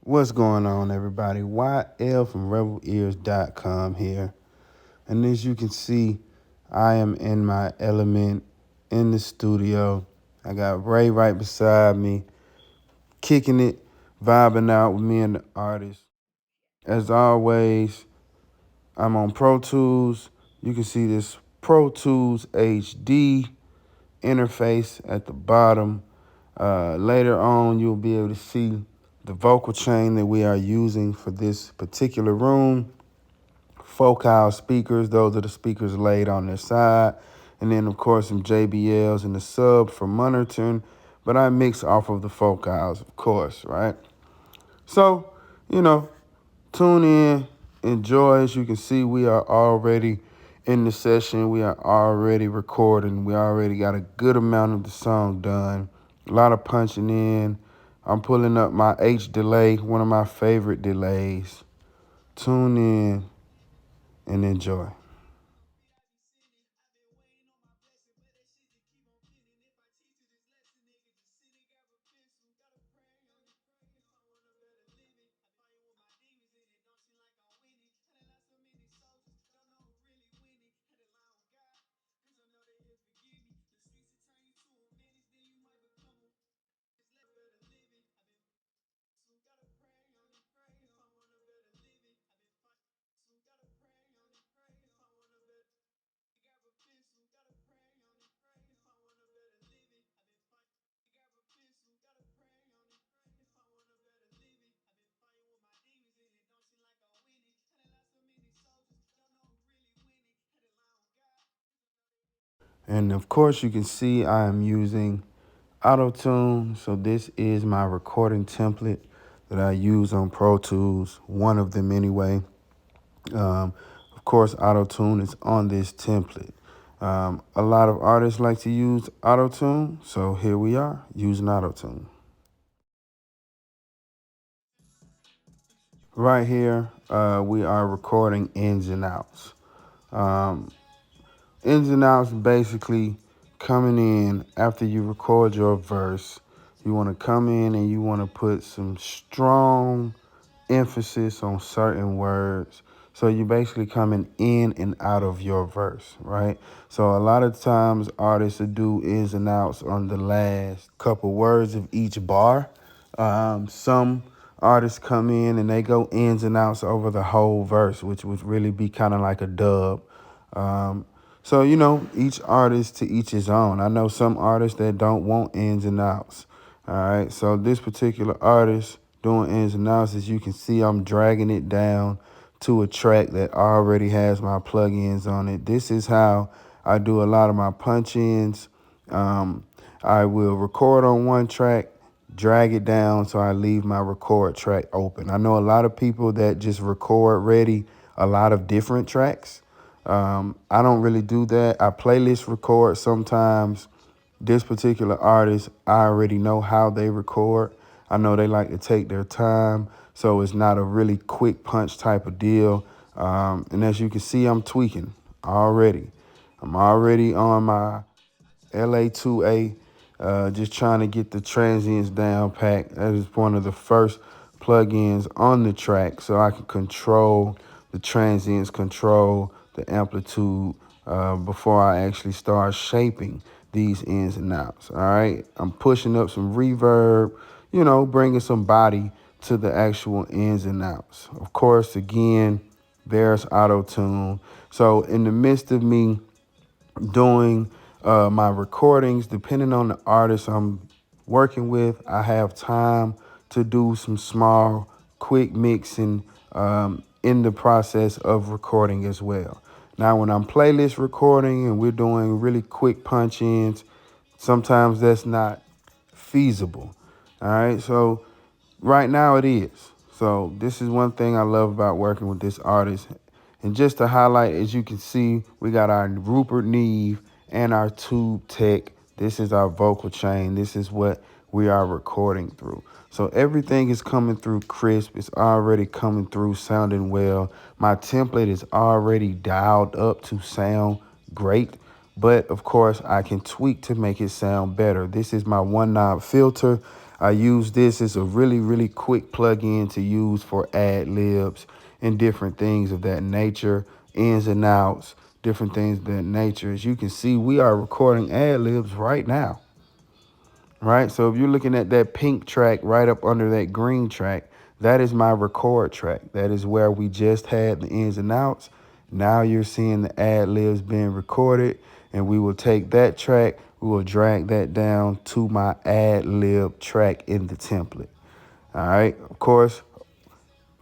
What's going on, everybody? YL from RebelEars.com here. And as you can see, I am in my element in the studio. I got Ray right beside me, kicking it, vibing out with me and the artist. As always, I'm on Pro Tools. You can see this Pro Tools HD interface at the bottom. Later on, you'll be able to see the vocal chain that we are using for this particular room. Focal speakers, those are the speakers laid on their side. And then, of course, some JBLs and the sub for monitoring. But I mix off of the focals, of course, right? So, you know, tune in, enjoy. As you can see, we are already in the session. We are already recording. We already got a good amount of the song done. A lot of punching in. I'm pulling up my H delay, one of my favorite delays. Tune in and enjoy. And of course, you can see I am using auto tune. So this is my recording template that I use on Pro Tools, one of them anyway. Of course, auto tune is on this template. A lot of artists like to use auto tune, so here we are using auto tune. Right here, we are recording ins and outs. Um, Ins and outs basically coming in after you record your verse. You want to come in and you want to put some strong emphasis on certain words. So you basically coming in and out of your verse, right? So a lot of times artists will do ins and outs on the last couple words of each bar. Some artists come in and they go ins and outs over the whole verse, which would really be kind of like a dub. Um, so, each artist to each his own. I know some artists that don't want ins and outs. All right. So this particular artist doing ins and outs, as you can see, I'm dragging it down to a track that already has my plugins on it. This is how I do a lot of my punch ins. I will record on one track, drag it down so I leave my record track open. I know a lot of people that just record ready a lot of different tracks. I don't really do that. I playlist record sometimes. This particular artist, I already know how they record. I know they like to take their time, so it's not a really quick punch type of deal. And as you can see, I'm tweaking already. I'm already on my LA2A, just trying to get the transients down packed. That is one of the first plugins on the track, so I can control the transients, control the amplitude before I actually start shaping these ins and outs. All right, I'm pushing up some reverb, bringing some body to the actual ins and outs. Of course, again, there's auto tune. So in the midst of me doing my recordings, depending on the artist I'm working with, I have time to do some small, quick mixing in the process of recording as well. Now, when I'm playlist recording and we're doing really quick punch ins, sometimes that's not feasible. All right, so right now it is. So this is one thing I love about working with this artist. And just to highlight, as you can see, we got our Rupert Neve and our tube tech. This is our vocal chain. This is what we are recording through. So everything is coming through crisp. It's already coming through sounding well. My template is already dialed up to sound great. But of course, I can tweak to make it sound better. This is my one knob filter. I use this as a really, really quick plug-in to use for ad libs and different things of that nature, ins and outs, different things of that nature. As you can see, we are recording ad libs right now, right? So if you're looking at that pink track right up under that green track, that is my record track. That is where we just had the ins and outs. Now you're seeing the ad libs being recorded, and we will take that track, we will drag that down to my ad lib track in the template. All right. Of course,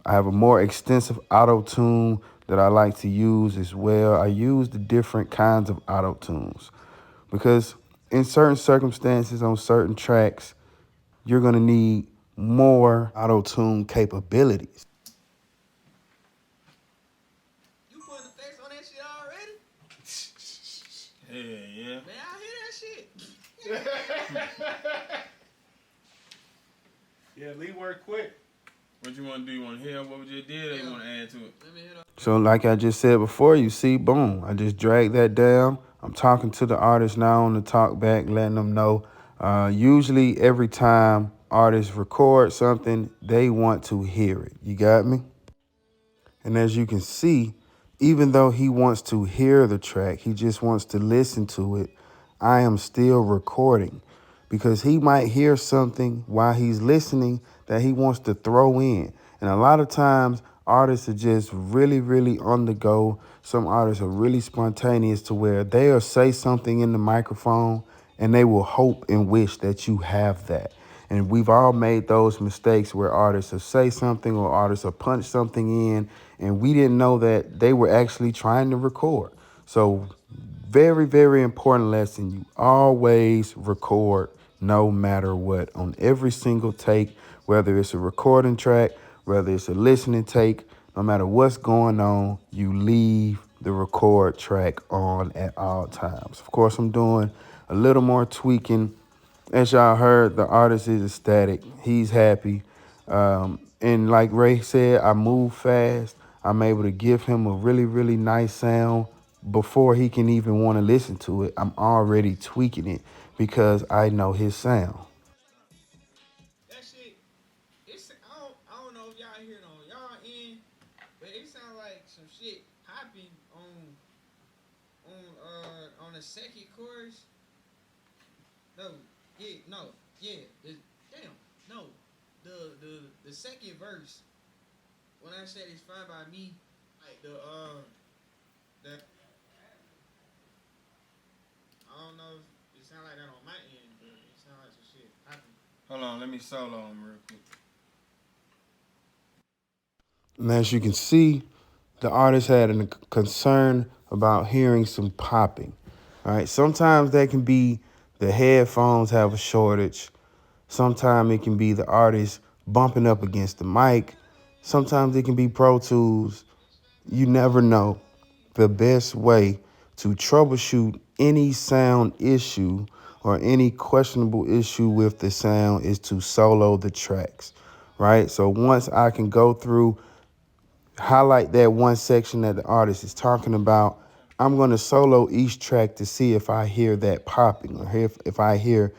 I have a more extensive auto tune that I like to use as well. I use the different kinds of auto tunes because in certain circumstances on certain tracks, you're going to need more auto tune capabilities. You putting the face on that shit already? Yeah, yeah. Man, I hear that shit. Yeah, leave work quick. What you want to do? You want to hear what we just did, or you want to add to it? Let me hit up. So like I just said before, you see, boom, I just dragged that down. I'm talking to the artist now on the talk back, letting them know. Usually every time artists record something, they want to hear it. You got me? And as you can see, even though he wants to hear the track, he just wants to listen to it, I am still recording because he might hear something while he's listening that he wants to throw in. And a lot of times artists are just really, really on the go. Some artists are really spontaneous to where they'll say something in the microphone and they will hope and wish that you have that. And we've all made those mistakes where artists will say something or artists will punch something in, and we didn't know that they were actually trying to record. So very, very important lesson. You always record no matter what on every single take, whether it's a recording track, whether it's a listening take, no matter what's going on, you leave the record track on at all times. Of course, I'm doing a little more tweaking. As y'all heard, the artist is ecstatic. He's happy. And like Ray said, I move fast. I'm able to give him a really, really nice sound before he can even want to listen to it. I'm already tweaking it because I know his sound. That shit, I don't know if y'all hear it on y'all end, but it sound like some shit popping on the second chorus. No, yeah, no, yeah. No. The second verse. When I said it's fine by me, like the I don't know if it sound like that on my end, but it sound like some shit popping. Hold on, let me solo him real quick. And as you can see, the artist had a concern about hearing some popping. All right, sometimes that can be the headphones have a shortage. Sometimes it can be the artist bumping up against the mic. Sometimes it can be Pro Tools. You never know. The best way to troubleshoot any sound issue or any questionable issue with the sound is to solo the tracks, right? So once I can go through, highlight that one section that the artist is talking about, I'm going to solo each track to see if I hear that popping or if I hear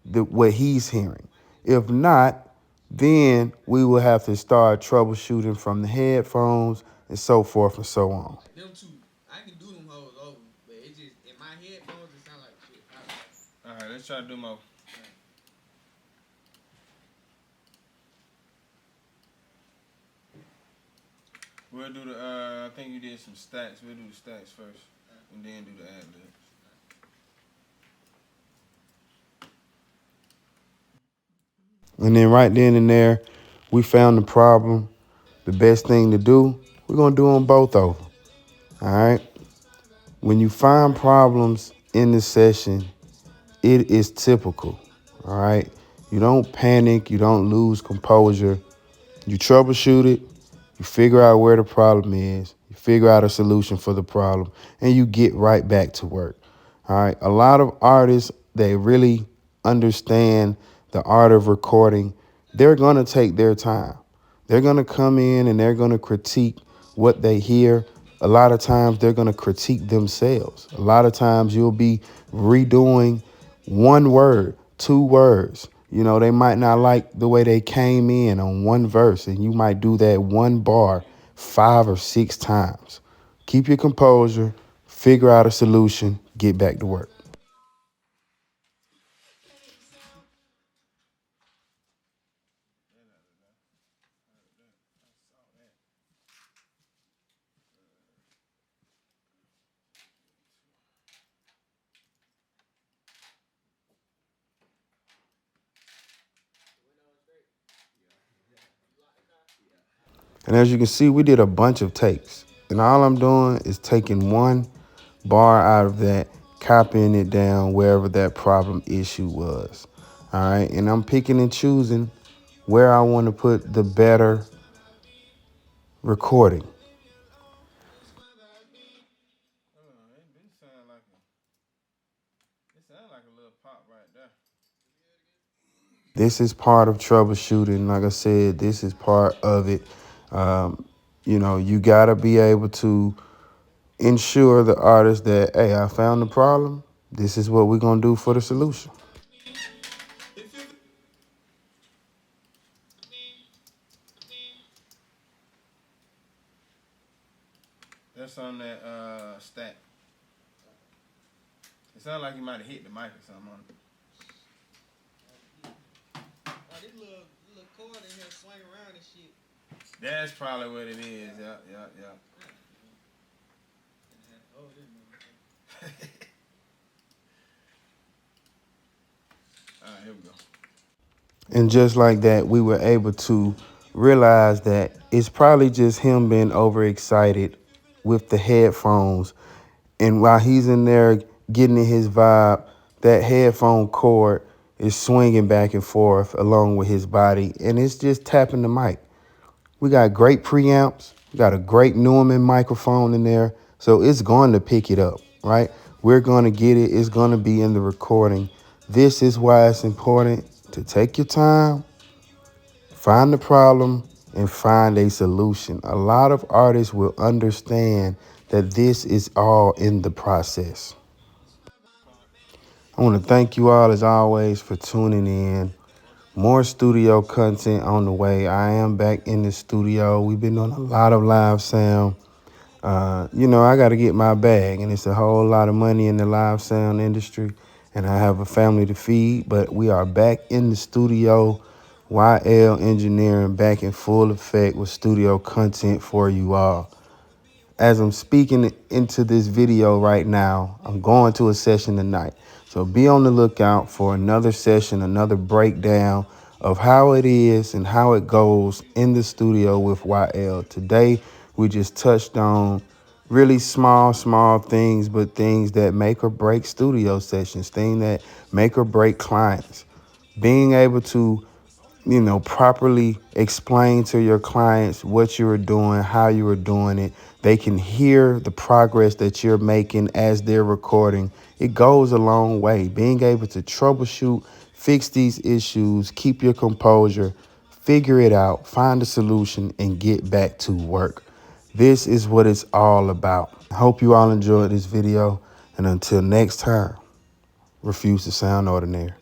what he's hearing. If not, then we will have to start troubleshooting from the headphones and so forth and so on. Like them two, I can do them hoes over, but it just in my headphones it sound like shit popping. All right, let's try to do more. We'll do the. I think you did some stats. We'll do the stats first, and then do the ad libs. And then right then and there, we found the problem. The best thing to do, we're going to do them both over. All right. When you find problems in the session, it is typical. All right. You don't panic. You don't lose composure. You troubleshoot it. You figure out where the problem is. You figure out a solution for the problem, and you get right back to work. All right. A lot of artists, they really understand the art of recording. They're going to take their time. They're going to come in and they're going to critique what they hear. A lot of times they're going to critique themselves. A lot of times you'll be redoing one word, two words, You know, they might not like the way they came in on one verse, and you might do that one bar 5 or 6 times. Keep your composure, figure out a solution, get back to work. And as you can see, we did a bunch of takes. And all I'm doing is taking one bar out of that, copying it down wherever that problem issue was. All right. And I'm picking and choosing where I want to put the better recording. It sound like a little pop right there. This is part of troubleshooting. Like I said, this is part of it. You know, you got to be able to ensure the artist that, hey, I found the problem. This is what we're going to do for the solution. That's on that stack. It sounds like you might have hit the mic or something on it. Oh, this little cord in here swing around and shit. That's probably what it is. Yeah. Oh, this All right, here we go. And just like that, we were able to realize that it's probably just him being overexcited with the headphones. And while he's in there getting in his vibe, that headphone cord is swinging back and forth along with his body. And it's just tapping the mic. We got great preamps. We got a great Neumann microphone in there. So it's going to pick it up, right? We're going to get it. It's going to be in the recording. This is why it's important to take your time, find the problem, and find a solution. A lot of artists will understand that this is all in the process. I want to thank you all, as always, for tuning in. More studio content on the way. I am back in the studio. We've been doing a lot of live sound. You know, I got to get my bag, and it's a whole lot of money in the live sound industry, and I have a family to feed, but we are back in the studio. YL Engineering back in full effect with studio content for you all. As I'm speaking into this video right now, I'm going to a session tonight. So be on the lookout for another session, another breakdown of how it is and how it goes in the studio with YL. Today, we just touched on really small things, but things that make or break studio sessions, things that make or break clients. Being able to, you know, properly explain to your clients what you are doing, how you are doing it. They can hear the progress that you're making as they're recording. It goes a long way. Being able to troubleshoot, fix these issues, keep your composure, figure it out, find a solution, and get back to work. This is what it's all about. I hope you all enjoyed this video. And until next time, refuse to sound ordinary.